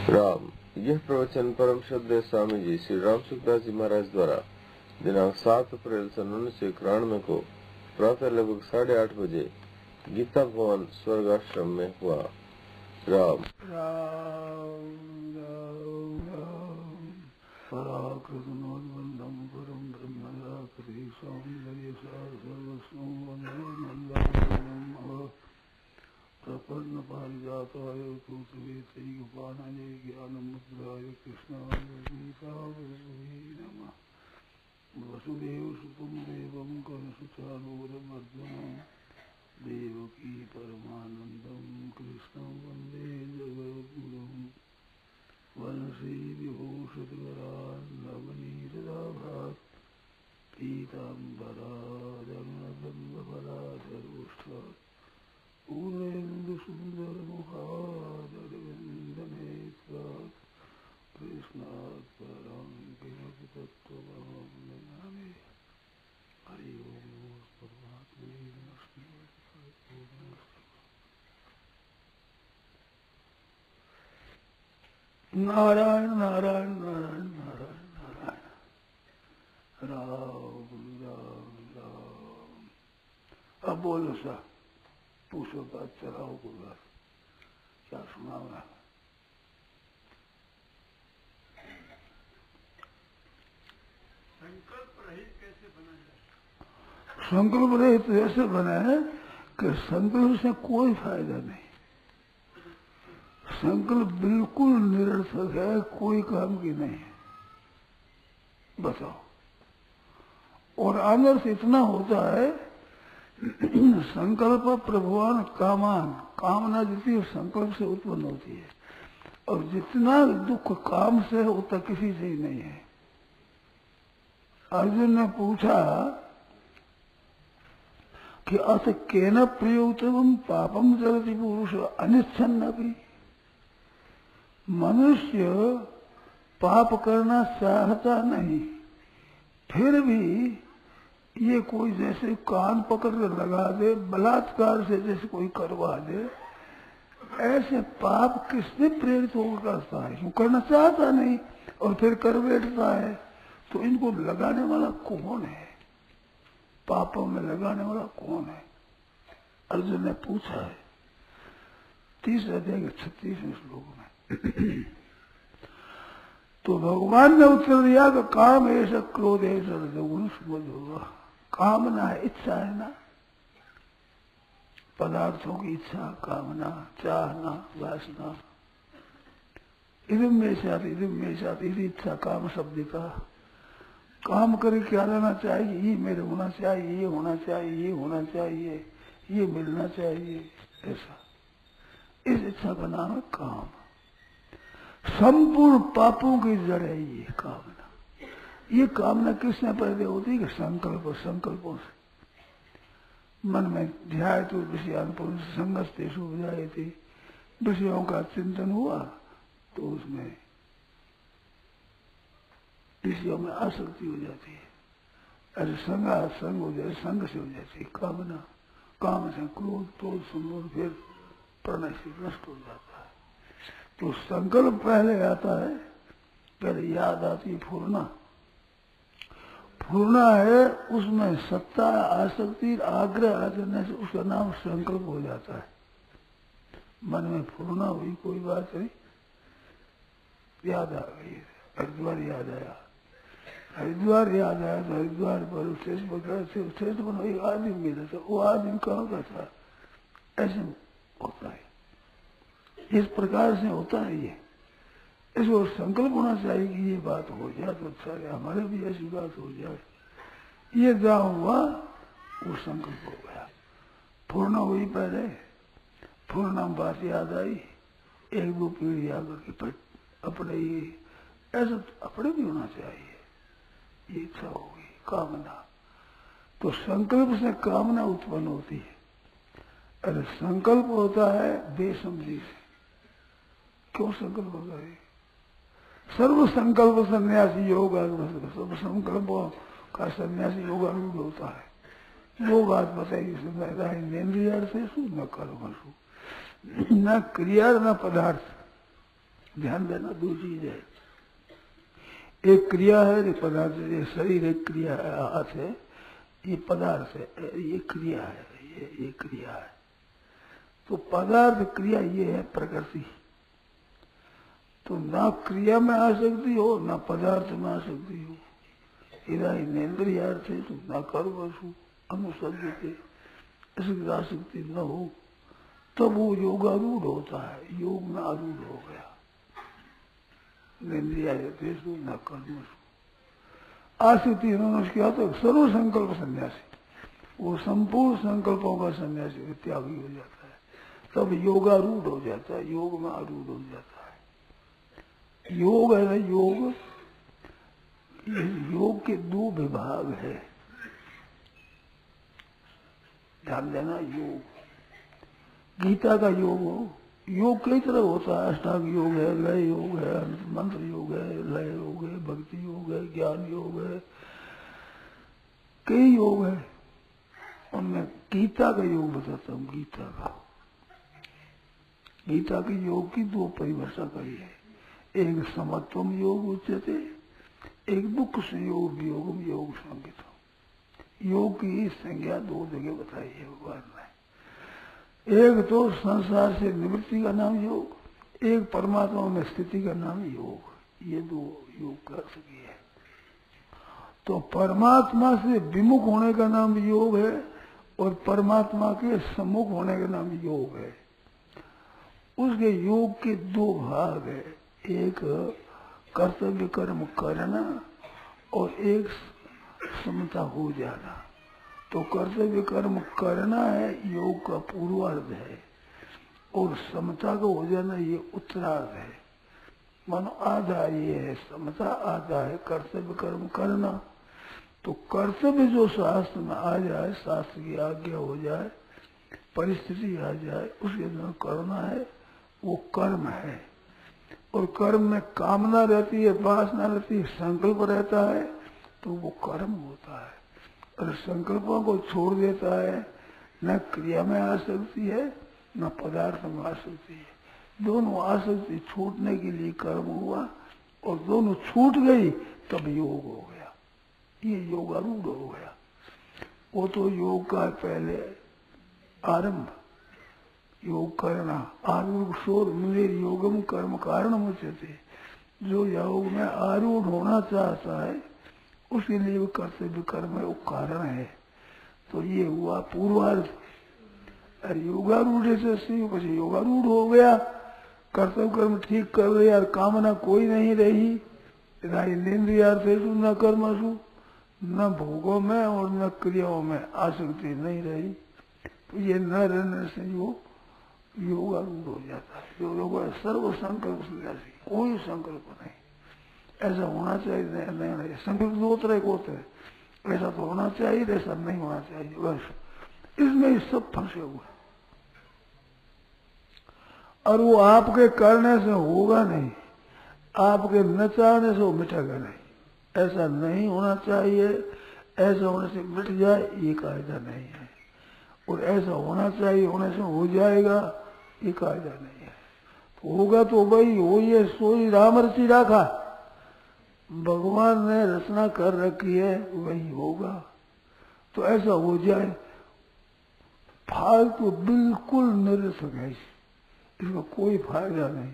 राम। यह प्रवचन परम श्रद्धेय स्वामी जी श्री राम सुखदास जी महाराज द्वारा दिनांक 7 अप्रैल सन 1991 को प्रातः लगभग 8:30 बजे गीता भवन स्वर्ग आश्रम में हुआ। राम राम राम राम पराकृतनोद्बन्धं परं ब्रह्मयाकरे सौन्दर्यसार सर्वस्वं वन्दे नन्दानन्दं प्रपन्न पारिजाताय कृतवेत्रैकपाणये ज्ञानमुद्राय कृष्णाय गीतावल्लभे नमः। वसुदेवसुतं देवं कंसचाणूरमर्दनं देवकी परमानन्दं कृष्णं वन्दे जगद्गुरुं। वंशी विभूषितकरान् नवनीतदाभात् पीताम्बरादङ्गफलाधरोष्ठात् पूर्णेन्दुसुन्दरमुखादरविन्दनेत्रात् कृष्णात् परं किमपि तत्त्वमहं न जाने। हरि ओं नमो परमात्मने नमस्ते। नारायण नारायण नारायण नारायण नारायण राम राम राम। अब बोलो सा, पूछो बात, चलाओ कोई बात, क्या सुनाओ। संकल्प रहित ऐसे बना है कि संकल्प से कोई फायदा नहीं। संकल्प बिल्कुल निरर्थक है, कोई काम की नहीं है। बताओ। और अनर्थ इतना होता है, संकल्प प्रभुवान कामान, कामना जितनी संकल्प से उत्पन्न होती है, और जितना दुख काम से उतना किसी से ही नहीं है। अर्जुन ने पूछा कि अथ केन प्रयुक्तम पापम चलति पुरुष अनिच्छन्नपि। मनुष्य पाप करना चाहता नहीं, फिर भी ये कोई जैसे कान पकड़ कर लगा दे, बलात्कार से जैसे कोई करवा दे, ऐसे पाप किसने प्रेरित होकर करता है? क्यों करना चाहता नहीं और फिर कर बैठता है। तो इनको लगाने वाला कौन है? पापों में लगाने वाला कौन है? अर्जुन ने पूछा है 30 अध्याय के 36वें श्लोक में। तो भगवान ने उत्तर दिया कि काम ऐसा क्रोध ऐसा रजोगुण समझ होगा। कामना है, इच्छा है ना, पदार्थों की इच्छा, कामना, चाहना, वासना। इधम में साथ इच्छा काम शब्द का काम करे क्या लेना चाहिए, ये मेरे होना चाहिए, ये होना चाहिए, ये होना चाहिए, ये मिलना चाहिए, ऐसा। इस इच्छा का नाम है काम। संपूर्ण पापों की जड़ है ये कामना। ये कामना किसने पैदा होती है? कि संकल्पों से। मन में ध्याय तो विषयानुपूर्ण संगस्तेषु विजायते, विषयों का चिंतन हुआ तो उसमें विषयों में आसक्ति हो जाती है। अरे संग हो जाए, संग से हो जाती है कामना। काम से क्रोध, क्रोध संग, फिर प्रणय से नष्ट हो जाता है। तो संकल्प पहले आता है, पहले याद आती है फूरना। फूरना है, उसमें सत्ता, आसक्ति, आग्रह आ जाने से उसका नाम संकल्प हो जाता है। मन में फूरना हुई, कोई बात नहीं, याद आ गई, हरिद्वार याद आया। हरिद्वार याद आया तो हरिद्वार पर स्टेशन पर एक आदमी मिला था। वो आदमी कहाँ का था? ऐसे होता है, इस प्रकार से होता है ये। इसको संकल्प होना चाहिए कि ये बात हो जाए तो अच्छा है, हमारे भी ऐसी बात हो जाए। ये जहाँ हुआ वो संकल्प हो गया। पूर्ण हुई पहले, पूर्ण बात याद आई, 1-2 पीढ़ी आकर के अपने ये ऐसा अपने भी होना चाहिए। ये इच्छा होगी, कामना। तो संकल्प से कामना उत्पन्न होती है। अरे संकल्प होता है बेसमझी से। क्यों संकल्प होता है? सर्व संकल्प सन्यासी योग, सर्व संकल्पों का सन्यासी योगारूढ़ होता है। वो बात बताइए, इंद्रियार्थेषु न कर्मसु न क्रिया न पदार्थ। ध्यान देना, दो चीज है, एक क्रिया है, एक पदार्थ है। ये शरीर एक क्रिया है, हाथ है, ये पदार्थ है, ये क्रिया है, ये क्रिया है। तो पदार्थ क्रिया ये है प्रकृति। तो ना क्रिया में आ सकती हो, ना पदार्थ में आ सकती हो। इधर इंद्रियार्थ है तो ना कर्मसु अनुसर्जते, इसकी आसक्ति न हो तब वो योगारूढ़ होता है। योग में आरूढ़ हो गया, इंद्रियार्थेषु न कर्मसु आसक्ति इन्होंने किया तो सर्व संकल्प सन्यासी, वो संपूर्ण संकल्पों का सन्यासी त्यागी हो जाता है, तब योगारूढ़ हो जाता है, योग में आरूढ़ हो जाता है। योग है ना, योग के दो विभाग है, ध्यान देना। योग गीता का योग हो, योग कई तरह होता है, अष्टांग योग है, लय योग है, मंत्र योग है, लय योग है, भक्ति योग है, ज्ञान योग है, कई योग है। और मैं गीता का योग बताता हूँ। गीता के योग की दो परिभाषा करी है, एक समत्वम योग उच्यते, एक दुख संयोग योगम योग संगीतम। योग की संज्ञा दो जगह बताई है भगवान ने, एक तो संसार से निवृत्ति का नाम योग, एक परमात्मा में स्थिति का नाम योग। ये दो योग कर सकी है। तो परमात्मा से विमुख होने का नाम योग है और परमात्मा के सम्मुख होने का नाम योग है। उसके योग के दो भाग है, एक कर्तव्य कर्म करना और एक समता हो जाना। तो कर्तव्य कर्म करना है योग का पूर्वार्ध है, और समता का हो जाना ये उत्तरार्ध है। मानो आधा ये है समता, आधा है कर्तव्य कर्म करना। तो कर्तव्य जो शास्त्र में आ जाए, शास्त्र की आज्ञा हो जाए, परिस्थिति आ जाए, उसके अंदर करना है, वो कर्म है। और कर्म में कामना रहती है, वासना रहती है, संकल्प रहता है, तो वो कर्म होता है। और संकल्पों को छोड़ देता है, न क्रिया में आ सकती है न पदार्थ में आ सकती है। दोनों आसक्ति छूटने के लिए कर्म हुआ, और दोनों छूट गई तब योग हो गया। ये योगारूढ़ हो गया। वो तो योग का पहले आरंभ, योग करना, आरूढ़ शोर मुनेर योगम कर्म कारण उच्यते। जो योग में आरूढ़ होना चाहता है उसके लिए भी कर्तव्य कर्म है, वो कारण है। तो ये हुआ पूर्वार्ध। योगारूढ़ से योगारूढ़ हो गया, कर्तव्य कर्म ठीक कर रहे, यार कामना कोई नहीं रही, इंद्रियार्थेषु न कर्मसु, न भोगों में और न क्रियाओं में आसक्ति नहीं रही। तो ये न रहने से योगारूढ़ हो जाता है। जो योग सर्व संकल्प सन्यासी, कोई संकल्प नहीं। ऐसा होना चाहिए, नहीं संकल्प दो तरह के होते हैं, ऐसा तो होना चाहिए, ऐसा नहीं होना चाहिए, बस इसमें ही सब फंसे हुए। और वो आपके करने से होगा नहीं, आपके न चाहने से वो मिटेगा नहीं। ऐसा नहीं होना चाहिए, ऐसा होने से मिट जाए ये कायदा नहीं है। और ऐसा होना चाहिए, होने से हो जाएगा ये कायदा नहीं है। तो होगा तो भाई हो, ये सोई राम रची राखा, भगवान ने रचना कर रखी है, वही होगा। तो ऐसा हो जाए, फालतू बिल्कुल निरर्थक है, इसका कोई फायदा नहीं,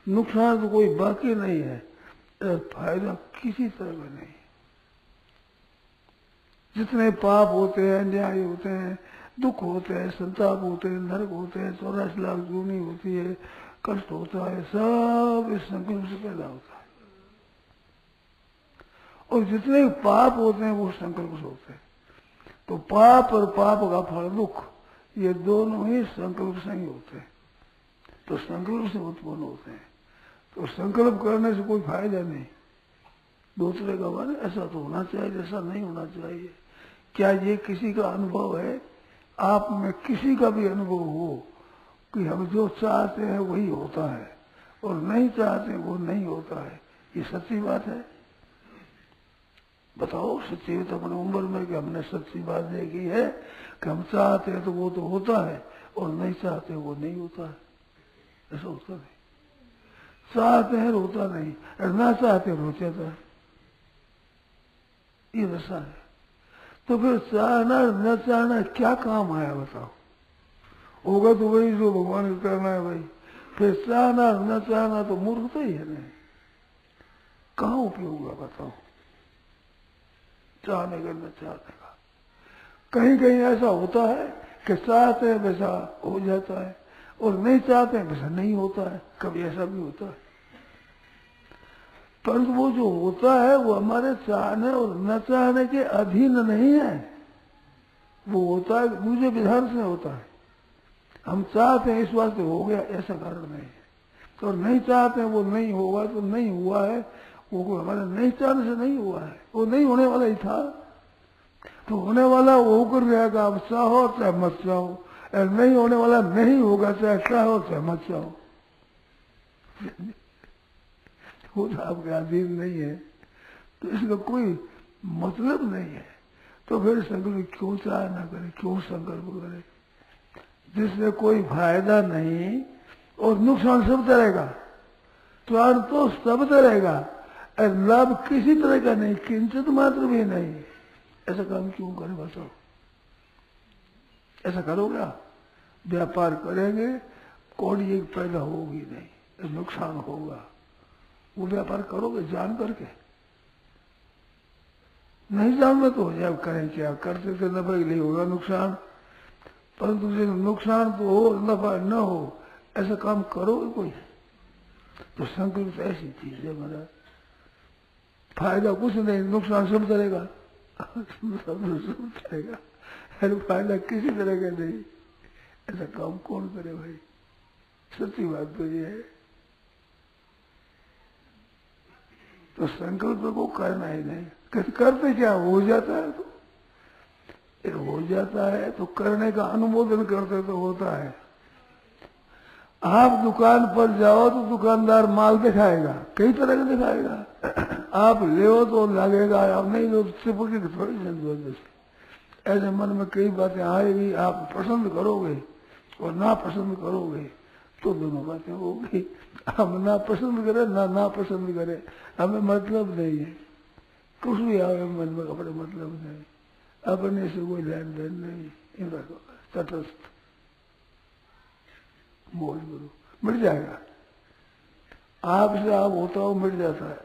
नुकसान तो कोई बाकी नहीं है, फायदा किसी तरह का नहीं। जितने पाप होते हैं, अन्याय होते हैं, दुख होते हैं, संताप होते हैं, नरक होते हैं, 84 लाख जूनी होती है, कष्ट होता है, सब इस संकल्प से पैदा होता है। और जितने पाप होते हैं वो संकल्प से होते हैं। तो पाप और पाप का फल दुख, ये दोनों ही संकल्प से ही होते हैं। तो संकल्प से उत्पन्न होते हैं। तो संकल्प करने से कोई फायदा नहीं। दूसरे का मान ऐसा तो होना चाहिए, ऐसा नहीं होना चाहिए। क्या ये किसी का अनुभव है? आप में किसी का भी अनुभव हो कि हम जो चाहते हैं वही होता है और नहीं चाहते वो नहीं होता है, ये सच्ची बात है? बताओ सच्ची बात अपने उम्र में कि हमने सच्ची बात देखी है कि हम चाहते हैं तो वो तो होता है और नहीं चाहते वो नहीं होता है, ऐसा होता नहीं। चाहते हैं रोता नहीं, और ना चाहते रो जाता है। ये दशा है। तो फिर चाहना न चाहना क्या काम आया बताओ? होगा तो वही जो भगवान का करना है भाई। फिर चाहना न चाहना तो मूर्खता ही है नहीं, कहाँ उपयोग हुआ बताओ चाहने का न चाहने का? कहीं कहीं ऐसा होता है कि चाहते हैं वैसा हो जाता है, और नहीं चाहते हैं वैसा नहीं होता है। कभी ऐसा भी होता है, परंतु वो जो होता है वो हमारे चाहने और न चाहने के अधीन नहीं है। वो होता है दूसरे विधान से होता है। हम चाहते हैं इस वास्ते हो गया, ऐसा कारण नहीं है। तो नहीं चाहते हैं वो नहीं होगा तो नहीं हुआ है, वो हमारे नहीं चाहने से नहीं हुआ है, वो नहीं होने वाला ही था। तो होने वाला वो होकर रहेगा, आप चाहो चाहे मत चाहो, और नहीं होने वाला नहीं होगा, चाहे चाहो चाहे मत चाहो। वो तो आपके अधीन नहीं है, तो इसका कोई मतलब नहीं है। तो फिर संकल्प क्यों चाहे ना करे, क्यों संकल्प करे जिससे कोई फायदा नहीं और नुकसान सब रहेगा, प्राण तो सब रहेगा, और लाभ किसी तरह का नहीं, किंचित मात्र भी नहीं। ऐसा काम क्यों करे बताओ? ऐसा करोगे आप? व्यापार करेंगे, कौड़ी एक पैदा होगी नहीं, नुकसान होगा। वो व्यापार करोगे जान करके? नहीं जानना तो हो जाए, करें क्या? करते थे नफे के लिए होगा नुकसान, परंतु नुकसान तो हो नफा न हो, ऐसा काम करोगे कोई? तो संकल्प ऐसी चीज है महाराज, फायदा कुछ नहीं, नुकसान सब करेगा, सब करेगा, हर फायदा किसी तरह का नहीं। ऐसा काम कौन करे भाई? सच्ची बात तो ये है। तो संकल्प को करना ही नहीं, करते क्या हो जाता है? तो हो जाता है तो करने का अनुमोदन करते तो होता है। आप दुकान पर जाओ तो दुकानदार माल दिखाएगा, कई तरह का दिखाएगा। आप ले तो लगेगा, आप नहीं लो तो चिपके थोड़ी जल्दी। ऐसे मन में कई बातें आएगी, आप पसंद करोगे और ना पसंद करोगे तो दोनों बातें होगी। हम ना पसंद करें ना पसंद करें, हमें मतलब नहीं है। कुछ भी आवे मन में अपने मतलब नहीं, अपने से कोई लेन देन नहीं, तटस्थ बोल गुरु मिट जाएगा। आपसे आप होता हो मिट जाता है।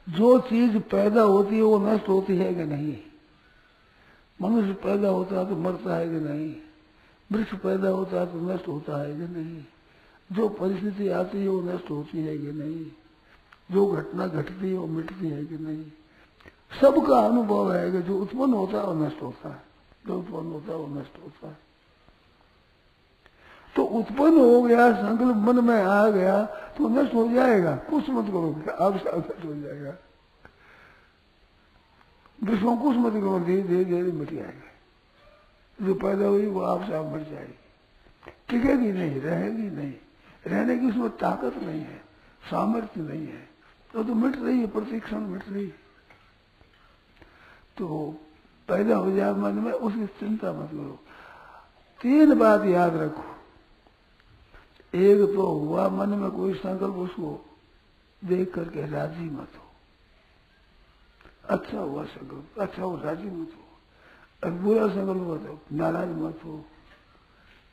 जो चीज पैदा होती है वो नष्ट होती है कि नहीं? मनुष्य पैदा होता है तो मरता है कि नहीं? वृक्ष पैदा होता है तो नष्ट होता है कि नहीं? जो परिस्थिति आती है वो नष्ट होती है कि नहीं? जो घटना घटती है वो मिटती है कि नहीं? सबका अनुभव है कि जो उत्पन्न होता है वो नष्ट होता है, जो उत्पन्न होता है वो नष्ट होता है। तो उत्पन्न हो गया, संकल्प मन में आ गया तो नष्ट हो जाएगा, कुछ मत करोगे, आप नष्ट हो जाएगा। विश्व कुछ मत करो, धीरे धीरे मिट जाएगा। जो पैदा हुई वो आपसे आप मिट जाएगी, टिकेगी नहीं, रहेगी नहीं, रहने की उसमें ताकत नहीं है, सामर्थ्य नहीं है, तो मिट रही है, प्रतिक्षण मिट रही है। तो पैदा हो जाए मन में, उसकी चिंता मत करो। 3 बात याद रखो। एक तो हुआ मन में कोई संकल्प, उसको देख करके राजी मत हो। अच्छा हुआ संकल्प, अच्छा हो, राजी मत हो। और बुरा संकल्प मत हो, नाराज मत हो।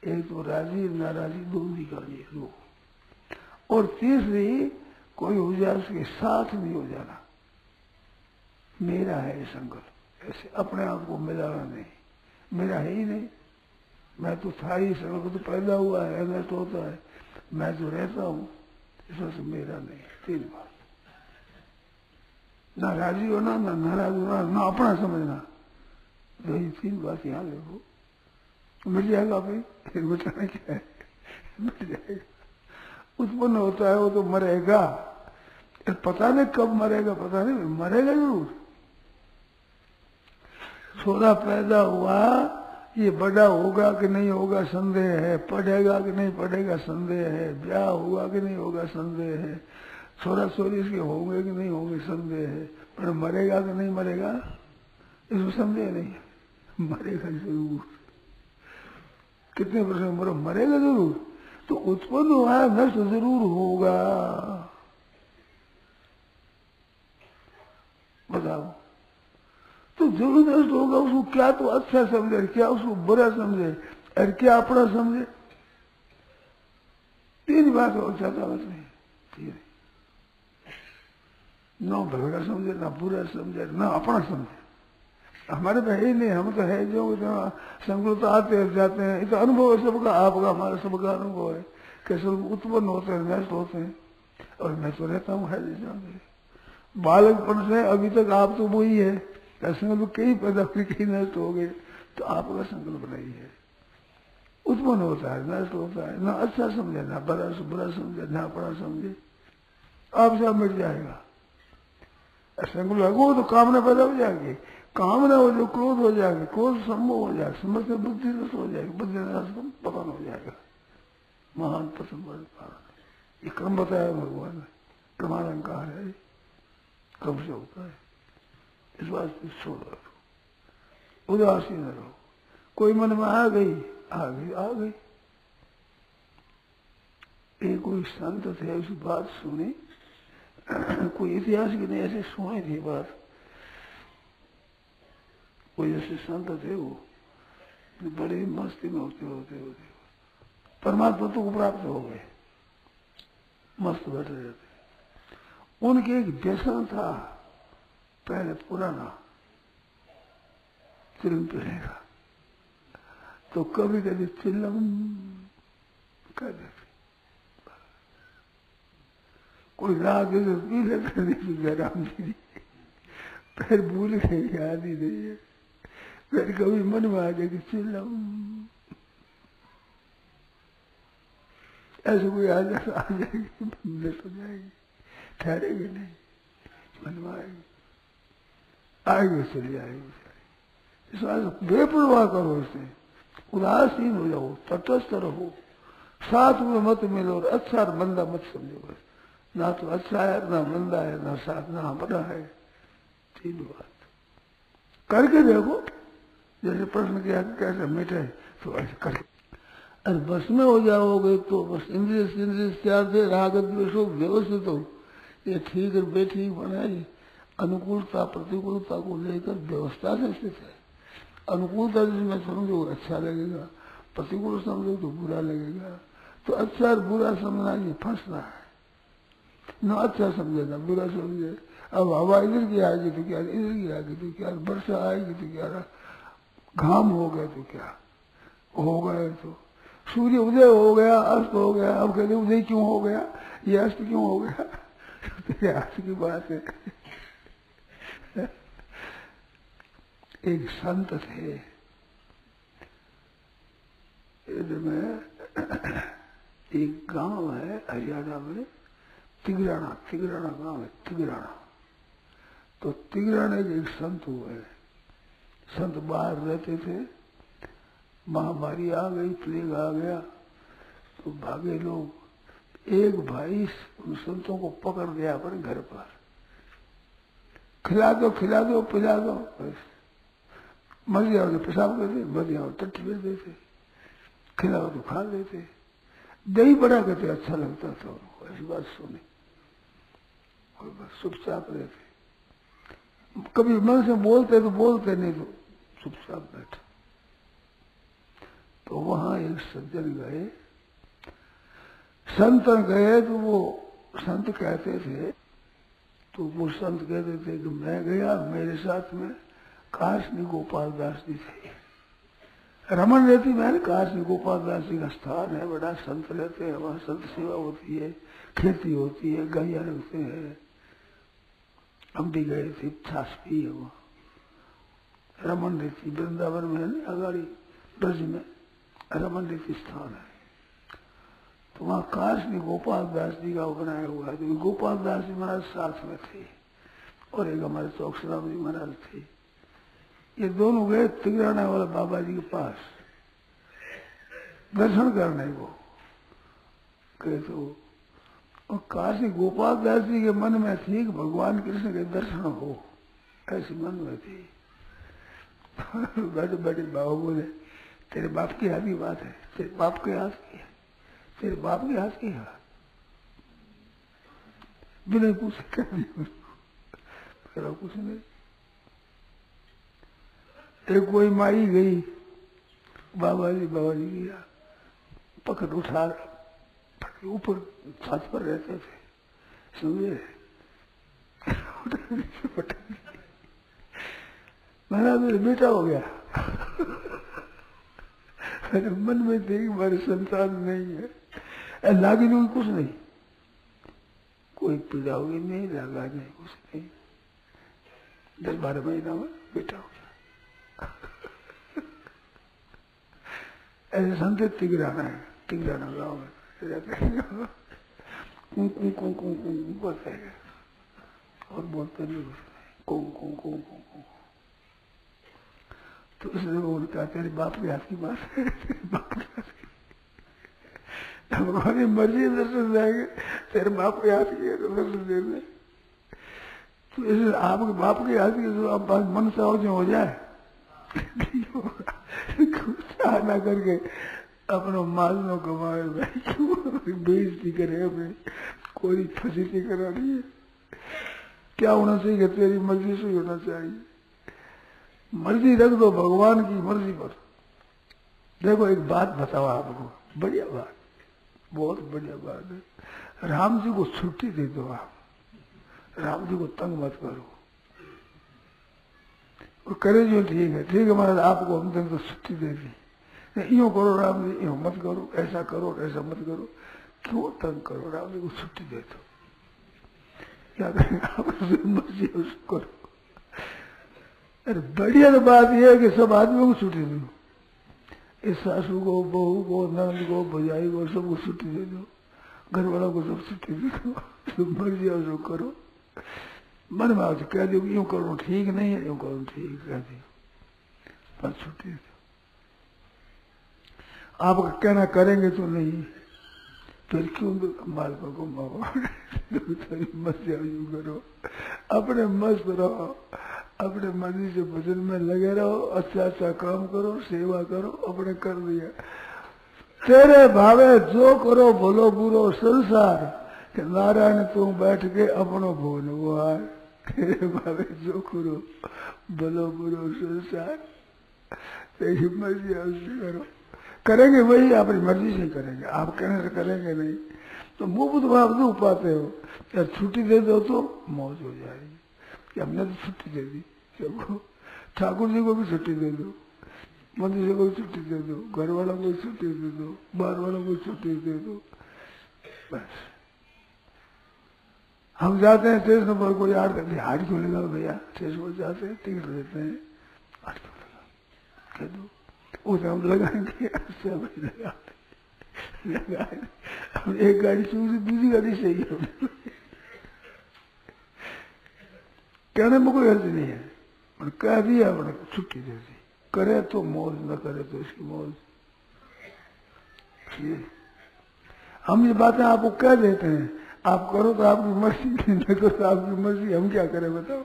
एक तो राजी नाराजी दोनों का लिए लो। और तीसरी, कोई हो जाए उसके साथ नहीं हो जाना। मेरा है ये संकल्प, ऐसे अपने आप को मिलाना नहीं, मेरा है ही नहीं, मैं तो था ही, संकल्प तो पैदा हुआ है, नष्ट होता है, मैं जो रहता हूँ इसमें से मेरा नहीं। 3 बात, ना राजी होना, ना नाराज होना, ना अपना समझना। यही 3 बात यहाँ देखो, मिल जाएगा भाई। फिर बताना क्या है, मिल जाएगा। उत्पन्न होता है वो तो मरेगा, पता नहीं कब मरेगा, पता नहीं, मरेगा जरूर। छोरा पैदा हुआ, ये बड़ा होगा कि नहीं होगा संदेह है, पढ़ेगा कि नहीं पढ़ेगा संदेह है, ब्याह होगा कि नहीं होगा संदेह है, छोरा छोरी इसके होंगे कि नहीं होंगे संदेह है, पर मरेगा कि नहीं मरेगा इसमें संदेह नहीं है, मरेगा जरूर। कितने % मरेगा जरूर। तो उत्पन्न हुआ है, नष्ट जरूर होगा। बताओ, तो जरूर नष्ट होगा। उसको क्या तो अच्छा समझे, क्या उसको बुरा समझे, और क्या अपना समझे। तीन बात और ज्यादा बात नहीं। न भगड़ा समझे, ना बुरा समझे, ना अपना समझे। हमारे तो है ही नहीं, हम तो है जो संकल्प आते हैं जाते हैं। ये तो अनुभव है सबका, आपका हमारा सबका अनुभव है कि सब उत्पन्न होते हैं, नष्ट होते हैं। और मैं तो रहता हूँ है जैसा बालकपन से अभी तक आप तो वही है। संकल्प कई पैदा हुए, कई नष्ट हो गए, तो आपका संकल्प नहीं है। उत्पन्न होता है, नष्ट होता है, ना अच्छा समझे, ना बुरा समझे, ना अपना समझे, आपसे आप मिट जाएगा। संकल्प लगो तो कामना पैदा हो जाएगी, कामना हो जो क्रोध हो जाएगा, क्रोध संभव हो जाएगा, समझ से बुद्धि नष्ट हो जाएगी, बुद्धि नष्ट पतन हो जाएगा। महान पतन बड़े कारण ये क्रम बताया भगवान ने, क्रमालंकार है, कब से होता है। इस बात से छोड़ो, उदासीन रहो। कोई मन में आ गई, आ गई, आ गई। एक कोई संत थे, उसकी बात सुनी, कोई इतिहास की नहीं, ऐसे सुनी थी बात। कोई ऐसे संत थे, वो बड़ी मस्ती में होते होते होते परमात्मा को प्राप्त हो गए, मस्त बैठे रहते। उनके एक व्यसन था पहले पुराना, चिलम पीने का। तो कभी कभी चिल्लम कर देते, कोई राग पी लेते, राम जी फिर भूल गए, याद ही नहीं है। फिर कभी मन में आ जाएगी चिल्लम, ऐसे कोई आ जाएगी, बंदे तो जाएगी, ठहरेगी नहीं, मन में आएगी, आएगी चली आएगी। इस बात बेपरवाह करो, इसे उदासीन हो जाओ, तटस्थ रहो, साथ में मत मिलो, और अच्छा और मंदा मत समझो। बस ना तो अच्छा है, ना मंदा है, ना साथ, ना अपना है। तीन बात करके देखो। जैसे प्रश्न किया कैसे मिटे, तो ऐसे कर। अरे बस में हो जाओगे तो बस इंद्रिय त्याग से राग द्वेषो व्यवस्थित हो, ये ठीक और बेठीक बनाई, अनुकूलता प्रतिकूलता को लेकर व्यवस्था से स्थित है। अनुकूलता जिसमें समझो अच्छा लगेगा, प्रतिकूल समझो तो बुरा लगेगा। तो अच्छा और बुरा समझना ये फंसना है, ना अच्छा समझे ना बुरा समझे। अब हवा इधर की आएगी तो क्या, इधर की आएगी तो क्या, वर्षा आएगी तो क्या, घाम हो गया तो क्या हो गए, तो सूर्य उदय हो गया, अस्त हो गया। अब कहते उदय क्यों हो गया, ये अस्त क्यों हो गया, तेरे हाथ की बात है। एक संत थे, में एक गांव है हरियाणा में, तिगराना गांव है, तिगराना। तो तिगराने के एक संत हुए, संत बाहर रहते थे, महामारी आ गई, प्लेग आ गया, तो भागे लोग। एक भाई उन संतों को पकड़ गया अपने घर पर, खिला दो पिला दो, बस मर जाओ तो पेशाब करते, मर जाओ टट्टी कर देते, खिलाओ तो खा लेते। दही बड़ा कहते अच्छा लगता था उनको, ऐसी बात सुनी। और बस चुपचाप रहते, कभी मन से बोलते तो बोलते, नहीं तो चुपचाप बैठे। तो वहां एक सज्जन गए, संत गए, तो वो संत कहते थे, तो वो संत कहते थे कि मैं गया, मेरे साथ में काशनी गोपाल दास जी थे। रमन रहती में काशनी गोपाल दास जी का स्थान है, बड़ा संत रहते हैं वहां, संत सेवा होती है, खेती होती है, गैया रखते हैं। हम भी गए थे, छाछ पी है वहां। रमन रहती वृंदावन में है ना, अगाड़ी ब्रज में रमन रहती स्थान है। तो वहां काशनी गोपाल दास जी का बनाया हुआ है। तो गोपाल दास जी महाराज साथ में थे, और एक हमारे चौकसराम जी महाराज थे। ये दोनों गए तिगराना वाला बाबा जी के पास दर्शन करने को। कहे तो और काशी गोपाल दास जी के मन में थी कि भगवान कृष्ण के दर्शन हो, ऐसी मन में थी। बैठे बैठे बाबा बोले तेरे बाप की आदि बात है, तेरे बाप के हाथ की है, तेरे बाप के हाथ की है, बिना पूछे कर दिया, कुछ नहीं। एक कोई माई गई, बाबा जी गया, पकड़ उठा, ऊपर छत पर रहते थे, सुबह मेरा मेरे बेटा हो गया। मेरे मन में थे कि मेरे संतान नहीं है, लागे नहीं कुछ नहीं, कोई पीड़ा होगी नहीं, लगा नहीं कुछ नहीं, 10-12 महीना में बेटा हो गया। ऐसे संत तिगराना है, तिगराना गाँव में रहते हैं, कुं कुं कुं बोलते हैं और बोलते नहीं कुछ नहीं, कुं कुं कुं कुं कुं। तो उसने बोलता तेरे बाप के हाथ की बात है, तेरे बाप के हाथ की, भगवान की मर्जी दर्शन जाएंगे, तेरे बाप के हाथ की दर्शन दे दे। तो इसलिए आपके बाप के हाथ की जो आप मन से जो हो जाए, ना करके अपना माल न कमाए, बेइज्जती करे, अपनी कोई फजीती करा रही है। क्या होना चाहिए? तेरी मर्जी से होना चाहिए, मर्जी रख दो भगवान की मर्जी पर। देखो एक बात बताओ आपको, बढ़िया बात, बहुत बढ़िया बात है। राम जी को छुट्टी दे दो आप, राम जी को तंग मत करो, और करे जो ठीक है महाराज, आपको हम तक तो छुट्टी दे दी, यूं करो राम जी, यूं मत करो, ऐसा करो ऐसा मत करो, क्यों तंग करो, राम जी को छुट्टी दे दो, क्या करेंगे आप, मर्जी उसको करो। अरे बढ़िया तो बात यह है कि सब आदमियों को छुट्टी दो, इस सासू को, बहू को, नंद को, भजाई को, सबको छुट्टी दे दो, घर वालों को सब छुट्टी दे दो, सब मर्जी उसको करो। मन में आज कह दो यूं करो ठीक नहीं है, यूं करो ठीक कह दो, पर छुट्टी दो। आप कहना करेंगे तो नहीं, फिर क्यों माल को घुमाओ, मर्जी यूं करो, अपने मस्त रहो, अपने मर्जी से भजन में लगे रहो, अच्छा अच्छा काम करो, सेवा करो, अपने कर दिया। तेरे भावे जो करो भलो बुरो संसार, कि नारायण तू बैठ के अपनो भोन हुआ, तेरे भावे जो करो भलो बुरो संसार, तेरी मर्जी उससे करो। करेंगे वही अपनी मर्जी से करेंगे, आप कहने से करेंगे नहीं, तो मुफ्त भाव दो पाते हो, या छुट्टी दे दो तो मौज हो जाएगी कि हमने तो छुट्टी दे दी सबको, ठाकुर जी को भी छुट्टी दे दो, मंदिर जी को भी छुट्टी दे दो, घर वालों को छुट्टी दे दो, बाहर वालों को छुट्टी दे दो, बस। हम जाते हैं स्टेशन पर, कोई आठ हाथ क्यों लगा भैया, स्टेशन पर जाते हैं टिकट देते हैं, हाथ क्यों लगा कह दो, उसे हम लगाएंगे, अच्छा भाई लगाए, हम एक गाड़ी से दूसरी गाड़ी सही है, कहने में कोई अर्थ नहीं है, और कह दिया अपने छुट्टी दे दी, करे तो मौज, न करे तो इसकी मौज। हम ये बातें आपको कह देते हैं, आप करो तो आपकी मर्जी, न करो तो आपकी मर्जी, हम क्या करें बताओ।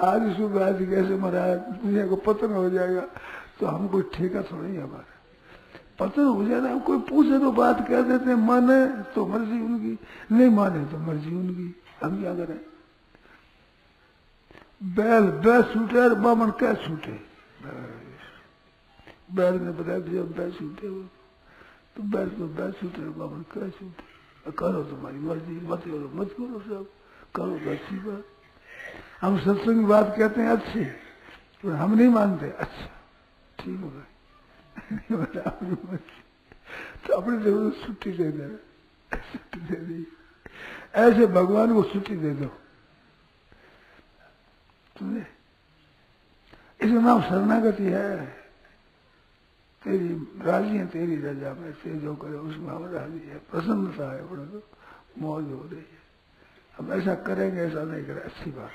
आज सुबह आज कैसे मरा, दुनिया को पतन हो जाएगा, तो हम कोई ठेका थोड़ा ही हमारा, पतन हो जाए ना, कोई पूछे तो बात कह देते हैं, माने तो मर्जी उनकी, नहीं माने तो मर्जी उनकी, हम क्या करें। बैल छूटे और बामन क्या छूटे, बैल ने बताया जब बैल छूटे हो तो बैल छूटे, बामन क्या छूटे, करो तुम्हारी मर्जी, मत करो मत करो, सब करो तो अच्छी बात। हम सत्संग की बात कहते हैं अच्छी, तो हम नहीं मानते, अच्छा ठीक होगा, तो अपने जरूर छुट्टी दे दे, छुट्टी दे दी, ऐसे भगवान को छुट्टी दे दो तुम्हें, इसका नाम शरणागति है। तेरी राजी है, तेरी रजा में से जो करे उसमें हम राजी है, प्रसन्नता है, अपने तो मौज हो रही है। हम ऐसा करेंगे, ऐसा नहीं करें, अच्छी बात,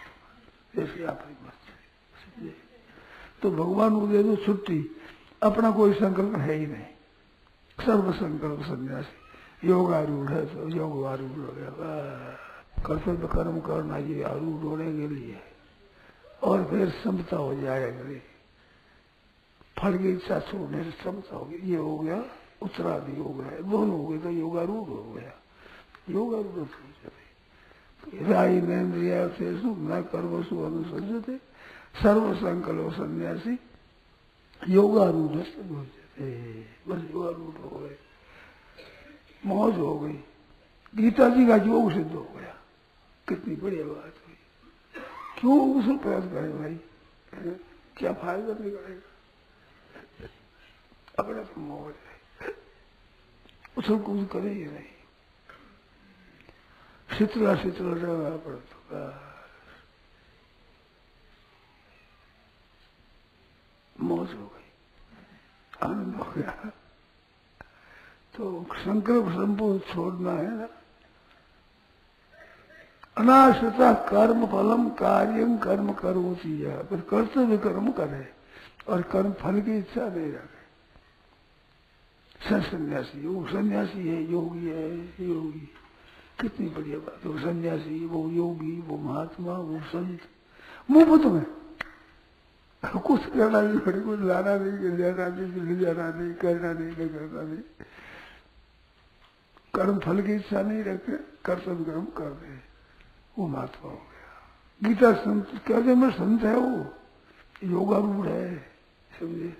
जैसे आपकी मर्जी। तो भगवान को दे दो छुट्टी, अपना कोई संकल्प है ही नहीं, सर्व संकल्प सन्यासी, योग आरूढ़ है तो योग आरूढ़ हो गया, कर्तव्य कर्म करना ये आरूढ़ होने के लिए, और फिर समता हो जाएगी, फल की इच्छा छोड़ने से समता होगी, ये हो गया उत्तरादि हो गया, दोनों हो गए तो योगारूढ़ हो गया। योगारूढ़ राइनेन्द्रियार्थेषु न कर्मसु अनुसज्जते सर्व संकल्प सन्यासी योगारूढ़ भजते। बस योगारूढ़ हो गए, मौज हो गई। गीता जी का योग सिद्ध हो गया। कितनी बढ़िया बात हुई। क्यों उसे प्रयास करे भाई, क्या फायदा निकलेगा? अपना तो मौज है, उछल कूद करे ही नहीं। शीतला शीतला जगह पर तो मौज हो गई, आनंद हो गया। तो संकल्प संपूर्ण छोड़ना है ना। अनाश्रिता कर्म फलम कार्यम कर्म करोति है, फिर कर्तव्य कर्म करे और कर्म फल की इच्छा नहीं रखे। सन्यासी, वो सन्यासी है, योगी है, योगी। कितनी बढ़िया बात है। वो सन्यासी, वो योगी, वो महात्मा, वो संत, मुफ्त में कुछ करना नहीं पड़े, कुछ लाना नहीं, लेना नहीं, ले जाना नहीं, करना नहीं, न करना नहीं। कर्म फल की इच्छा नहीं रखे, कर्तव्य कर्म कर रहे, वो महात्मा हो गया। गीता संत कहते मैं संत है, वो योगारूढ़ है, समझे,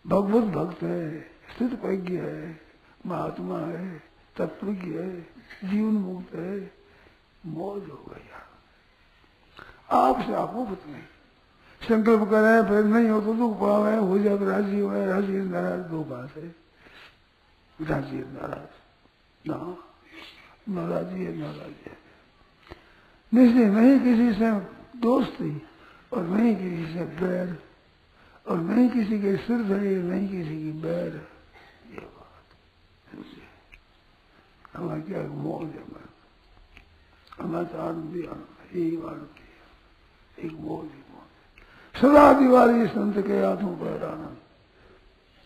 भगवत भक्त है, स्थित प्रज्ञ है, महात्मा है, तत्वज्ञ है, जीवन मुक्त है। मौज हो गया। आपसे आप मुफ्त नहीं। संकल्प कराए फिर नहीं हो तो दुख पावे, हो जाए तो राजी हो, राजी नाराज दो बात है। राजी है नाराज ना, राजी है नाराज है। निश्चय नहीं किसी से दोस्ती और नहीं किसी से बैर, और नहीं किसी के सिर धरे, नहीं किसी की बैर। ये बात हमारा क्या मौज है, हमारा तो आनंद ही आनंद, यही आनंद है, एक मौज ही मौज। सदा दिवाली संत के हाथों पर आनंद।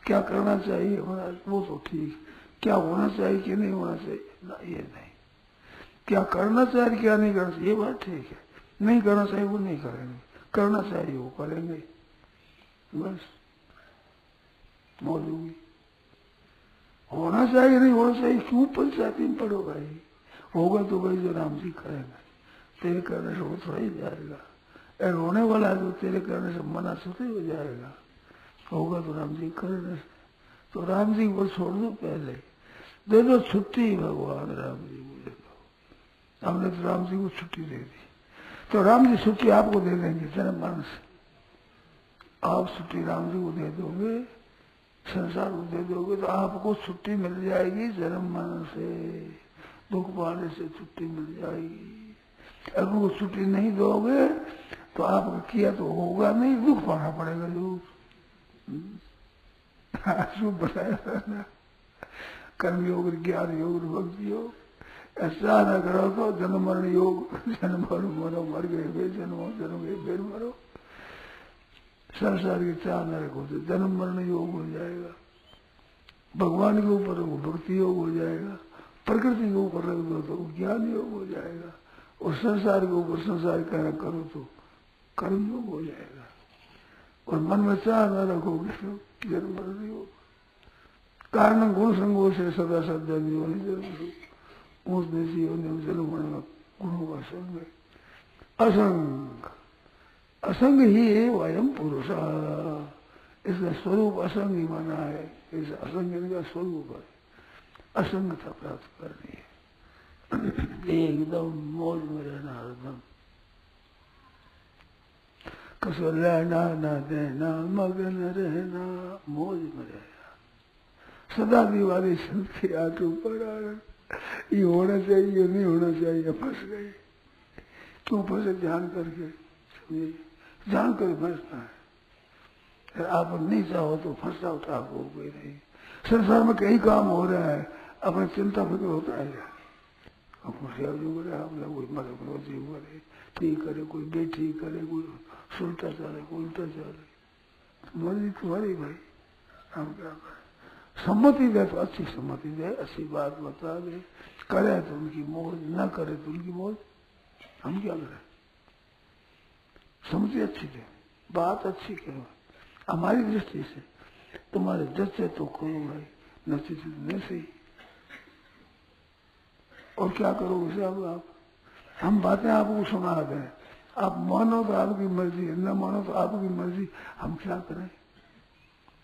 क्या करना चाहिए हमारा वो तो ठीक, क्या होना चाहिए कि नहीं होना चाहिए ना, ये नहीं। क्या करना चाहिए क्या नहीं करना चाहिए, ये बात ठीक है। नहीं करना चाहिए वो नहीं करेंगे, करना चाहिए वो करेंगे, बस मौज होगी। होना चाहिए नहीं होना चाहिए, क्यों पंचायती में पढ़ो भाई। होगा तो भाई जो राम जी करेंगे, तेरे करने से वो थोड़ा ही जाएगा। अगर होने वाला है तो तेरे करने से मना थोड़ी हो जाएगा। होगा तो राम जी करेंगे, तो राम जी को छोड़ दो, पहले दे दो छुट्टी भगवान राम जी को दे दो। हमने तो राम जी को छुट्टी दे दी, तो राम जी छुट्टी आपको दे देंगे जन्म मरण से। आप छुट्टी राम जी को दे दोगे, संसार को दे दोगे, तो आपको छुट्टी मिल जाएगी जन्म मरण से, दुख पाने से छुट्टी मिल जाएगी। अगर वो छुट्टी नहीं दोगे तो आपका किया तो होगा नहीं, दुख पाना पड़ेगा जरूर। बताया ना, कर्म योग, ज्ञान योग, भक्ति योग। ऐसा न करो तो जन्म मरण योग, जन्म मरो, मर गए फिर जन्मो, जन्म गए फिर मरो। संसार की चाह न रखो तो जन्म मरण योग हो जाएगा। भगवान के ऊपर रखो भक्ति योग हो जाएगा, प्रकृति के ऊपर रख दो तो ज्ञान योग हो जाएगा, और संसार के ऊपर संसार कहना करो तो कर्म योग हो जाएगा। और मन में चाह न रखोगे तो जन्म मरण योग। कारण गुण संगो से सदा सदा जीवन जरूर, उस देशी जन्म मरण गुणों का संग है। असंग, असंग ही है वयम पुरुष, इसका स्वरूप असंग ही माना है। इस असंग का स्वरूप है, असंगता प्राप्त करनी है, एकदम मौज में रहना हरदम। कसो लेना ना देना, मगन रहना, मौज में रहना। सदा दिवाली संत के हाथों पर आनंद। ये होना चाहिए, ये नहीं होना चाहिए, फंस गए। क्यों फंसे? ध्यान करके, समझे, जान कर फंसना है। आप नहीं चाहो तो फंसा उठा हो कोई नहीं। संसार में कई काम हो रहा है, अपने चिंता फिक्र होता है। कोई मदद रोजी करे, ठीक करे, कोई बेठीक करे, कोई सुलटा चले, कोई उल्टा चले। मर्जी तुम्हारी भाई, हम क्या करें। सम्मति दे तो अच्छी सम्मति दे, अच्छी बात बता दे, करे तो उनकी मौज, न करे तो उनकी मौज। हम क्या करें? सम्मति अच्छी दे, बात अच्छी करो, हमारी दृष्टि से। तुम्हारे जैसे तो करो भाई, नचित नहीं सही। और क्या करोगे साहब आप? हम बातें आपको सुना रहे हैं, आप मानो तो आपकी मर्जी, न मानो तो आपकी मर्जी, हम क्या करें?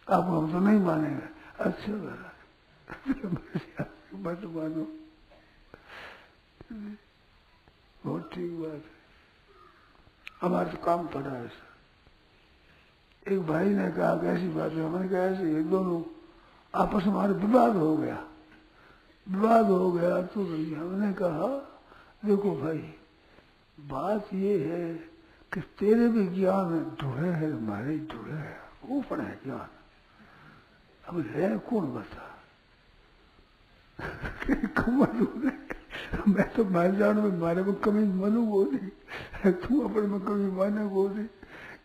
आप हम तो नहीं मानेंगे। अच्छा मत मानो, बहुत ठीक बात है। हमारे तो काम पड़ा है सर। एक भाई ने कहा कैसी बात है, हमने कहा ऐसे ये दोनों आपस में हमारे विवाद हो गया तो भाई हमने कहा देखो भाई बात ये है कि तेरे भी ज्ञान ढूंढे है, हमारे ढूंढे है, वो पड़ा है ज्ञान, अब है कौन बता? मैं तो मान जाऊं मारे में कमी मानू बोली, तुम अपने में कमी माने बोली,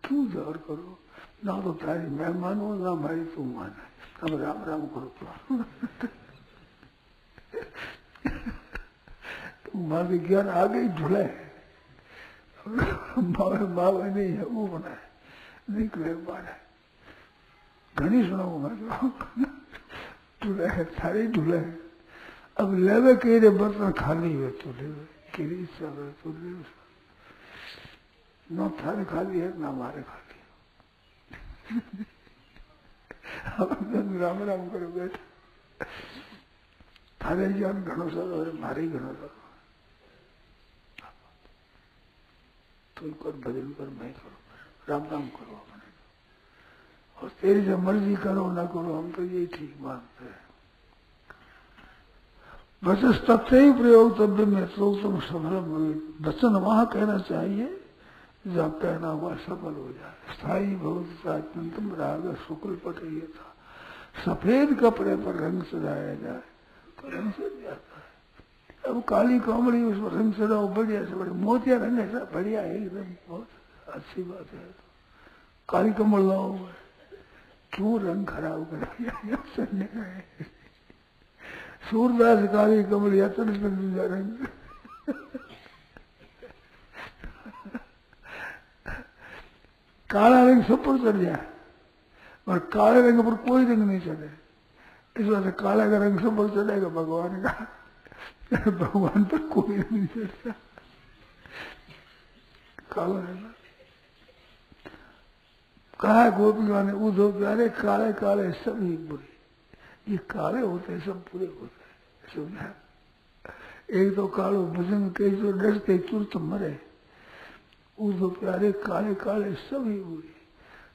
क्यों जोर करो? ना तो तारी मैं मानू ना भाई तुम माना, अब राम राम करो तो माँ ज्ञान आ गई ढूंढे, मावे नहीं है वो बना है, निकले मारा घनी सुनाऊ मैं तो ढूंढे है, सारे ढूंढे है। अब लेवे केरे बर्तन खाली हुए तो लेवे, केरी इच्छा है तो लेवे, न थारे खाली है ना हमारे खाली है। अब राम राम करो बेटा, थारे ज्ञान घणो सारो है, मारे ही घणो सारो, तुम कर भजन कर मैं करो, राम राम करो अपने, और तेरी जो मर्जी करो ना करो, हम तो यही ठीक मानते हैं। बस तथ्य ही प्रयोग तब्य में तो तुम सफल वचन वहां कहना चाहिए जब कहना हुआ सफल हो जाए। स्थायी भगवतम राग शुक्ल पट ये था, सफेद कपड़े पर रंग सजाया जाए तो रंग सज जाता है। अब काली कमड़ी उस पर रंग सजाओ, बढ़िया से बढ़िया मोतिया रंग ऐसा बढ़िया है एकदम, बहुत अच्छी बात है। काली कमल लाओ, क्यों रंग खराब कर? सूरदास काली कमल यात्रा रंग काला रंग सब पर चढ़ जाए और काले रंग पर कोई रंग नहीं चढ़े, इस वजह से काला का रंग सब पर चढ़ेगा भगवान का, भगवान पर कोई रंग नहीं चढ़ता, काला रंग। कहा गोपियों ने उद्धव प्यारे काले काले सभी बुरे, ये काले होते सब पूरे होते हैं, समझा? एक तो कालो भुजंग के जो डरते तुरंत मरे, उद्धव प्यारे काले काले सभी बुरे,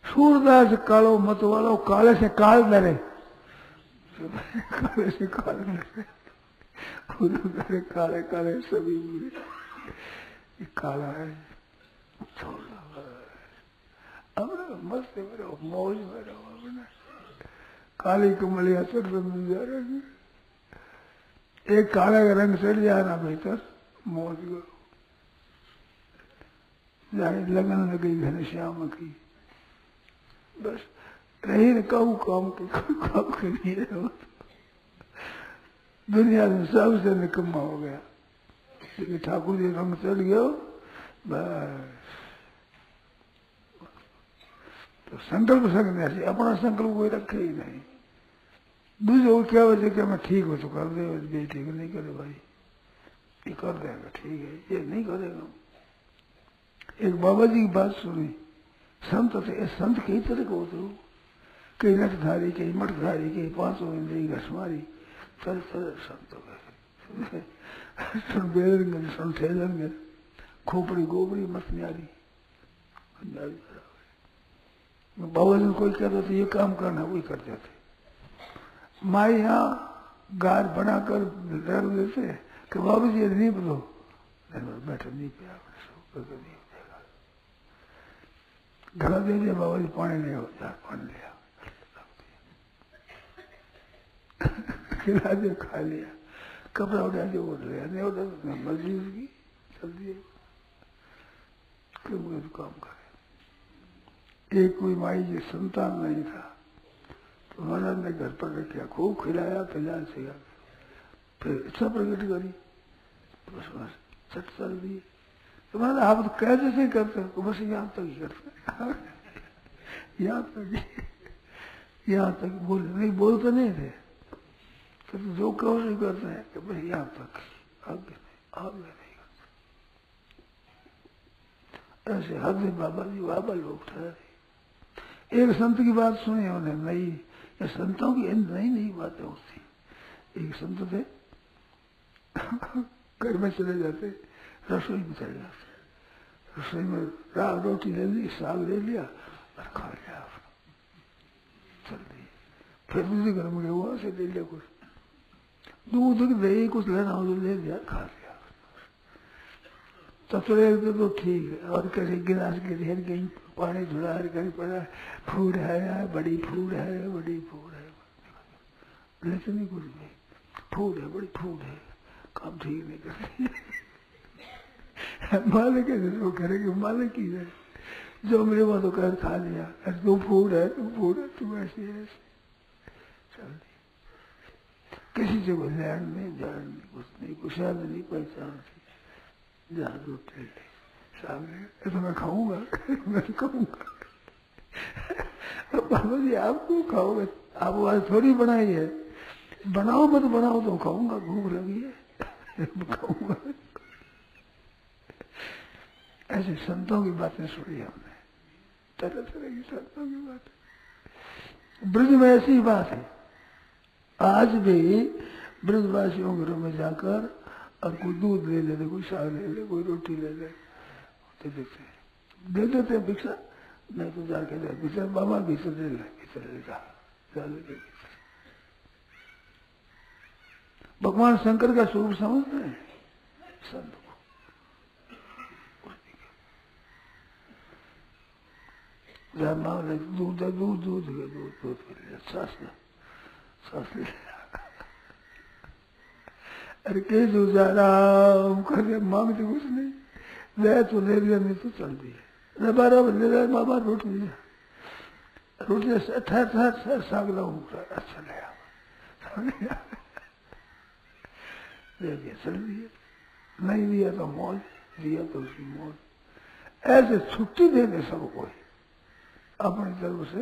सूरदास कालो मत वालो काले से काल डरे, काले से काल डरे, उद्धव प्यारे काले काले सभी बुरे, ये काला है छोड़ अब मस्त में रहो, मौज में रहो अपना, काली कमलिया चढ़ जा रही, एक काला का रंग चढ़ जाना भीतर, मौज करो। जाए लगन लगी घनश्याम की, बस रही न कहू काम की, कोई काम के नहीं रहो, दुनिया में सबसे निकम्मा हो गया, लेकिन ठाकुर जी रंग चढ़ गया बस। तो संकल्प सकते ऐसे, अपना संकल्प कोई रखे ही नहीं, दूसरे क्या वजह क्या मैं ठीक हो तो कर दे, ये ठीक नहीं करे भाई, ये कर देगा ठीक है, ये नहीं करेगा। एक बाबा जी की बात सुनी, संत थे, संत कई तरह के होते हो, कई नटधारी, कई मठधारी, कई पांचों इंद्री घसमारी, तरह तरह संत हो, सुन बेलन सुन ठेलन खोपड़ी गोबड़ी मत न्यारी, बाबा जी कोई कहता था ये काम करना, वही करते थे। माँ यहाँ गार बनाकर रख देते कि बाबू जी नहीं बोलो, बैठो नहीं पिया नहीं देगा, घर दे दिया बाबा जी पानी नहीं होता, पानी लिया खिला दिया, खा लिया, कपड़ा उठा दिया, उठ लिया, नहीं उठा मर्जी उसकी चल दी, क्यों मुझे काम करे। एक कोई माई जी संतान नहीं था तो महाराज ने घर पर रखा, खूब खिलाया पिलाया सिया, फिर इच्छा प्रकट करी तो बस बस चट चल दी, तो महाराज आप तो कह जैसे करते तो बस यहाँ तक ही करते, यहाँ तक बोले नहीं, बोलते नहीं थे, तो जो कोशिश करते हैं कि भाई यहाँ तक आगे नहीं करते। ऐसे हद बाबा जी बाबा लोग ठहरे। एक संत की बात सुनी उन्हें, नहीं ये संतों की नई बातें होती। एक संत थे घर में चले जाते, रसोई में चले जाते, रसोई में रोटी ले ली, साग ले लिया और खा लिया, चल दी। फिर दूसरे घर में गए, वहां से ले लिया कुछ दूध दही कुछ लेना हो तो ले लिया, खा लिया। तो चले तो ठीक है। और कहीं गिलास के ढेर कहीं पानी धुला, कहीं पड़ा फूड है, बड़ी फूड है, बड़ी फूड है, लेकिन नहीं कुछ नहीं, फूड है, बड़ी फूड है, काम ठीक नहीं करती। मालिक है जो करेंगे, मालिक ही है जो मेरे वहां तो कर खा लिया। तू फूड है, तू ऐसी है, चल किसी से कोई लैंड नहीं, जान नहीं, कुछ नहीं, कुछ नहीं, पहचान थी। जहाँ रोटी सामने तो मैं खाऊंगा, मैं खाऊंगा। बाबा जी आप क्यों खाओगे, आप आज थोड़ी बनाई है, बनाओ मत बनाओ तो खाऊंगा, भूख लगी है खाऊंगा। ऐसे संतों की बातें सुनी हमने, तरह तरह की संतों की बातें। ब्रज में ऐसी बात है, आज भी ब्रजवासियों के घरों में जाकर और कोई दूध ले ले, कोई साग ले ले, कोई रोटी ले ले, तो दे देते हैं भिक्षा। नहीं तो जाके भिक्षा, बाबा भिक्षा ले ले, भिक्षा ले जा। भगवान शंकर का स्वरूप समझते हैं संत को। दूध सांस ले। अरे के जो जा रहा कर मांगते कुछ नहीं, ले तो ले लिया, नहीं तो चल दिया। बराबर ले लिया, बाबा रोटी लिया, रोटी ठहर साग लाऊंगा, अच्छा लिया, ले लिया, चल दिया। नहीं दिया तो मौज, दिया तो उसकी मौज। ऐसे छुट्टी देने सबको अपनी तरफ से।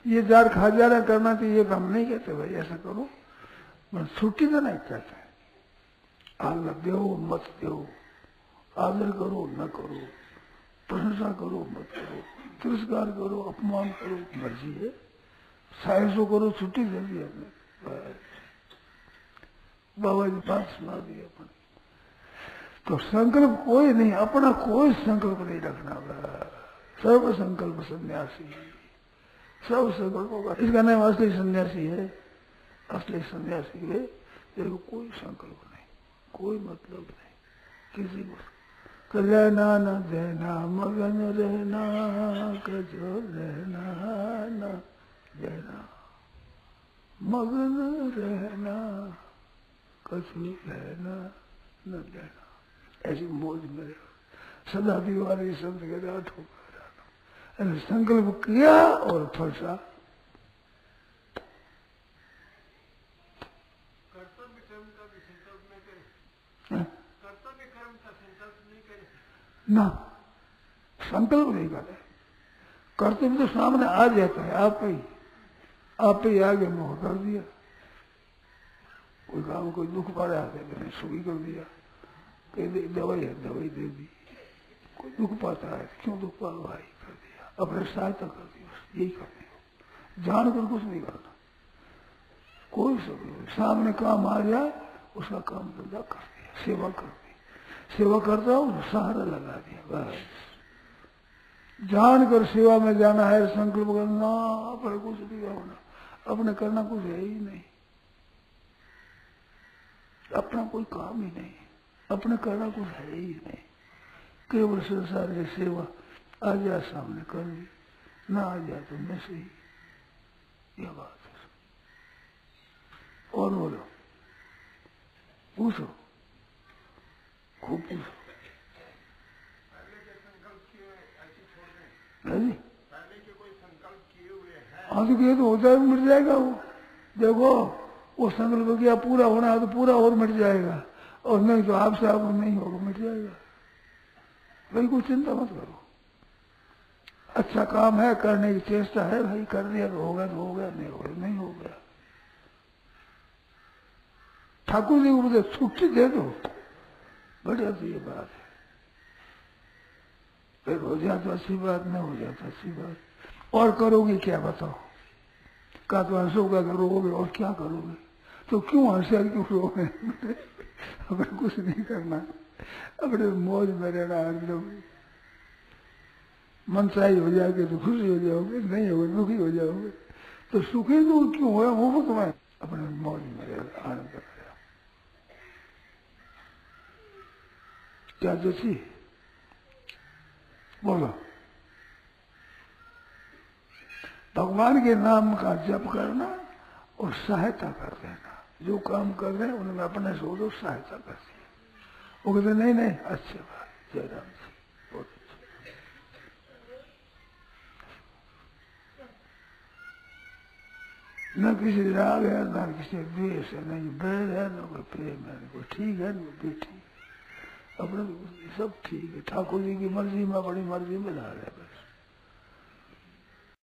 ये जार खाजारा करना चाहिए, ये हम नहीं कहते भाई ऐसा करो, पर छुट्टी तो नहीं कहते। आज्ञा दो मत दो, आदर करो न करो, प्रशंसा करो मत करो, तिरस्कार करो, अपमान करो, मर्जी है, साइंसो करो, छुट्टी दे दी हमने। बाबा जी बात सुना दी अपनी। तो संकल्प कोई नहीं, अपना कोई संकल्प नहीं रखना। सर्व संकल्प सन्यासी, सब संकल्पों का इसका नाम असली सन्यासी है। असली सन्यासी है देखो, कोई संकल्प नहीं, कोई मतलब नहीं किसी को। रहना न देना, मगन रहना, कजो रहना न देना, मगन रहना, कजो रहना न देना। ऐसी मौज में सदा दीवारी शब्द के राठों का संकल्प किया और फंसा। कर्तव्य कर्म का भी संकल्प नहीं करे, कर्तव्य कर्म का संकल्प नहीं करे ना, संकल्प नहीं करे। कर्तव्य तो सामने आ जाता है, आप ही आगे मुँह कर दिया। कोई काम, कोई दुख पा रहा है, मैंने सुखी कर दिया, कहीं दवाई है दवाई दे दी। कोई दुख पाता है, क्यों दुख पा रहा है, अपने सहायता कर दी, बस यही करनी हो, जानकर कुछ नहीं करना। कोई सब सामने काम आ जाए उसका काम धंधा कर दिया, सेवा कर दी, सेवा करता हूँ सहारा लगा दिया, बस। जानकर सेवा में जाना है, संकल्प करना, अपने कुछ नहीं करना, अपने करना कुछ है ही नहीं, अपना कोई काम ही नहीं, अपने करना कुछ है ही नहीं। केवल संसार की सेवा, आ जाए सामने कर ली, ना आ जाए तो मैं सही, यह बात है। और बोलो, पूछो, खूब पूछो। पहले के कोई संकल्प किए हुए हैं? हाँ तो किए तो होता है, मिट जाएगा वो। देखो वो संकल्प किया पूरा होना है तो पूरा और मिट जाएगा, और नहीं तो आपसे आप नहीं होगा, मिट जाएगा। भाई कोई चिंता मत करो, अच्छा काम है, करने की चेष्टा है भाई, कर दिया तो हो गया, नहीं हो गया नहीं हो गया। ठाकुर जी को मुझे छुट्टी दे दो, बढ़िया तो ये बात है। फिर हो जाता अच्छी बात, न हो जाता अच्छी बात। और करोगे क्या बताओ? का तो हंसोगा रोगे, और क्या करोगे? तो क्यों हंसे क्यों रोगे? अपने कुछ नहीं करना, अपने मौज में रहना। एकदम मनसाई हो जाएगी तो खुशी हो जाओगे, नहीं होगे दुखी हो जाओगे। तो सुखी तो क्यों हुआ? वो तुम्हें अपने मौज में रहना, आनंद कर रहा। क्या जैसी बोलो, भगवान के नाम का जप करना और सहायता कर देना। जो काम कर रहे हैं उनमें अपने से वो सहायता करती है। वो कहते नहीं नहीं अच्छी बात, जयराम जी बहुत अच्छा। न किसी राग है, न किसी द्वेष है, न बैर है, न कोई प्रेम है, न कोई ठीक है, न कोई बेठी है। अपने सब ठीक है। ठाकुर जी की मर्जी में, बड़ी मर्जी में ला रहे बस।